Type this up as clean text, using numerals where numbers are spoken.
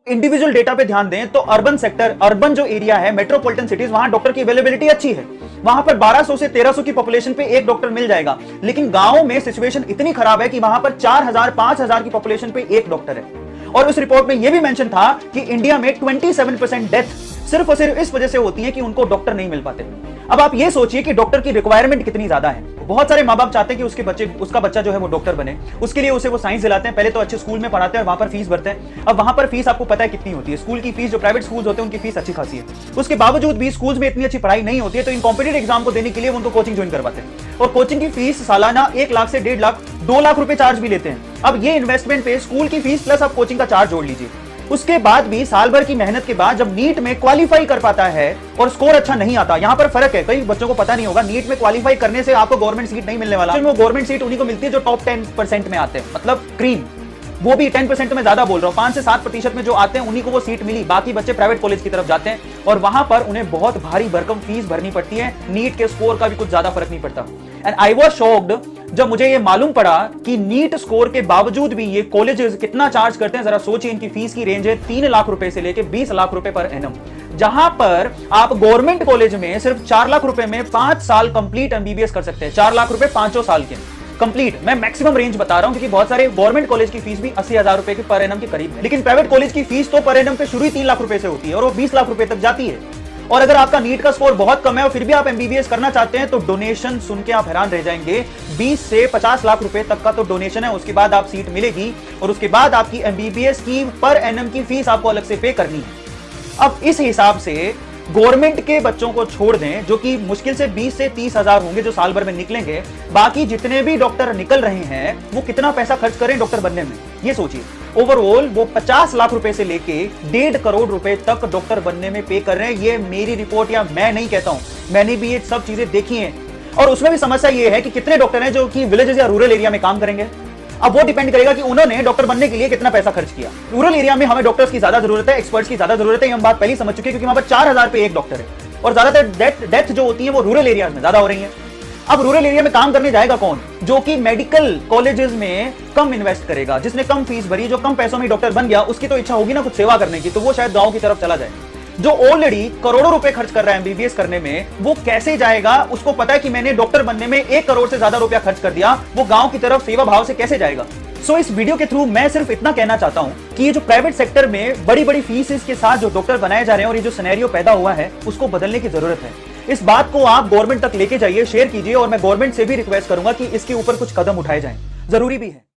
Individual data पे ध्यान दें तो अर्बन सेक्टर, अर्बन जो एरिया है, मेट्रोपॉलिटन सिटीज, वहां डॉक्टर की अवेलेबिलिटी अच्छी है। वहां पर 1200 से 1300 की पॉपुलेशन पे एक डॉक्टर मिल जाएगा। लेकिन गांव में सिचुएशन इतनी खराब है कि वहां पर 4000 5000 की पॉपुलेशन पे एक डॉक्टर है। और उस रिपोर्ट में यह भी मेंशन था कि इंडिया में 27% डेथ सिर्फ और सिर्फ इस वजह से होती है कि उनको डॉक्टर नहीं मिल पाते। अब आप ये सोचिए कि डॉक्टर की रिक्वायरमेंट कितनी ज्यादा है। बहुत सारे माँ बाप चाहते हैं कि उसका बच्चा जो है वो डॉक्टर बने। उसके लिए उसे वो साइंस दिलाते हैं, पहले तो अच्छे स्कूल में पढ़ाते हैं और वहां पर फीस भरते हैं। अब वहां पर फीस आपको पता है कितनी होती है। स्कूल की फीस, जो प्राइवेट स्कूल होते हैं उनकी फीस अच्छी खासी है। उसके बावजूद भी स्कूल में इतनी अच्छी पढ़ाई नहीं होती है, तो इन कॉम्पिटेटिव एग्जाम को देने के लिए उनको कोचिंग ज्वाइन करवाते हैं। और कोचिंग की फीस सालाना 1 लाख से 1.5 लाख 2 लाख रुपए चार्ज भी लेते हैं। अब ये इन्वेस्टमेंट पे स्कूल की फीस प्लस आप कोचिंग का चार्ज जोड़ लीजिए। उसके बाद भी साल भर की मेहनत के बाद जब नीट में क्वालिफाई कर पाता है और स्कोर अच्छा नहीं आता, यहां पर फर्क है, कई बच्चों को पता नहीं होगा, नीट में क्वालिफाई करने से आपको गवर्नमेंट सीट नहीं मिलने वाला। वो गवर्नमेंट सीट उन्हीं को मिलती है जो टॉप 10% में आते हैं, मतलब क्रीम। वो भी 10% में ज्यादा बोल रहा हूं, 5 से 7% में जो आते हैं उन्हीं को वो सीट मिली। बाकी बच्चे प्राइवेट कॉलेज की तरफ जाते हैं और वहां पर उन्हें बहुत भारी भरकम फीस भरनी पड़ती है। नीट के स्कोर का भी कुछ ज्यादा फर्क नहीं पड़ता। एंड आई वाज शॉक्ड जब मुझे ये मालूम पड़ा कि नीट स्कोर के बावजूद भी ये कॉलेजेस कितना चार्ज करते हैं। जरा सोचिए, इनकी फीस की रेंज है 3 लाख रुपए से लेकर 20 लाख रुपए पर एनम, जहां पर आप गवर्नमेंट कॉलेज में सिर्फ 4 लाख रुपए में 5 साल कंप्लीट एमबीबीएस कर सकते हैं। 4 लाख रुपए 5 साल के कंप्लीट। मैं मैक्सिमम रेंज बता रहा हूं क्योंकि बहुत सारे गवर्नमेंट कॉलेज की फीस भी 80,000 रुपए के पर एनम के करीब है। लेकिन प्राइवेट कॉलेज की फीस तो पर एनम पे शुरू ही 3 लाख रुपए से होती है और वो 20 लाख रुपए तक जाती है। और अगर आपका नीट का स्कोर बहुत कम है और फिर भी आप एमबीबीएस करना चाहते हैं तो डोनेशन सुन के आप हैरान रह जाएंगे। 20 से 50 लाख रुपए तक का तो डोनेशन है। उसके बाद आप सीट मिलेगी और उसके बाद आपकी एमबीबीएस की पर एनम की फीस आपको अलग से पे करनी है। अब इस हिसाब से गवर्नमेंट के बच्चों को छोड़ दें, जो कि मुश्किल से 20 से 30 हजार होंगे जो साल भर में निकलेंगे, बाकी जितने भी डॉक्टर निकल रहे हैं वो कितना पैसा खर्च करें डॉक्टर बनने में, ये सोचिए। ओवरऑल वो 50 लाख रुपए से लेके 1.5 करोड़ रुपए तक डॉक्टर बनने में पे कर रहे हैं। ये मेरी रिपोर्ट या मैं नहीं कहता हूं, मैंने भी ये सब चीजें देखी हैं। और उसमें भी समस्या ये है कि कितने डॉक्टर हैं जो कि विलेजेस या रूरल एरिया में काम करेंगे। अब वो डिपेंड करेगा कि उन्होंने डॉक्टर बनने के लिए कितना पैसा खर्च किया। रूरल एरिया में हमें डॉक्टर्स की ज्यादा जरूरत है, एक्सपर्ट्स की ज्यादा जरूरत है, हम बात पहले समझ चुके हैं, क्योंकि वहां पर 4000 पे एक डॉक्टर है और ज्यादातर डेथ जो होती है वो रूरल एरिया में ज्यादा हो रही है। अब रूरल एरिया में काम करने जाएगा कौन? जो कि मेडिकल कॉलेजेस में कम इन्वेस्ट करेगा, जिसने कम फीस भरी, जो कम पैसों में डॉक्टर बन गया, उसकी तो इच्छा होगी ना कुछ सेवा करने की, तो वो शायद गांव की तरफ चला जाए। जो ऑलरेडी करोड़ों रुपए खर्च कर रहा है एमबीबीएस करने में, वो कैसे जाएगा? उसको पता है कि मैंने डॉक्टर बनने में 1 करोड़ से ज्यादा रुपया खर्च कर दिया, वो गांव की तरफ सेवा भाव से कैसे जाएगा? सो इस वीडियो के थ्रू मैं सिर्फ इतना कहना चाहता हूं कि ये जो प्राइवेट सेक्टर में बड़ी बड़ी फीस के साथ जो डॉक्टर बनाए जा रहे हैं और ये जो सिनेरियो पैदा हुआ है, उसको बदलने की जरूरत है। इस बात को आप गवर्नमेंट तक लेके जाइए, शेयर कीजिए और मैं गवर्नमेंट से भी रिक्वेस्ट करूंगा कि इसके ऊपर कुछ कदम उठाए जाएं। जरूरी भी है।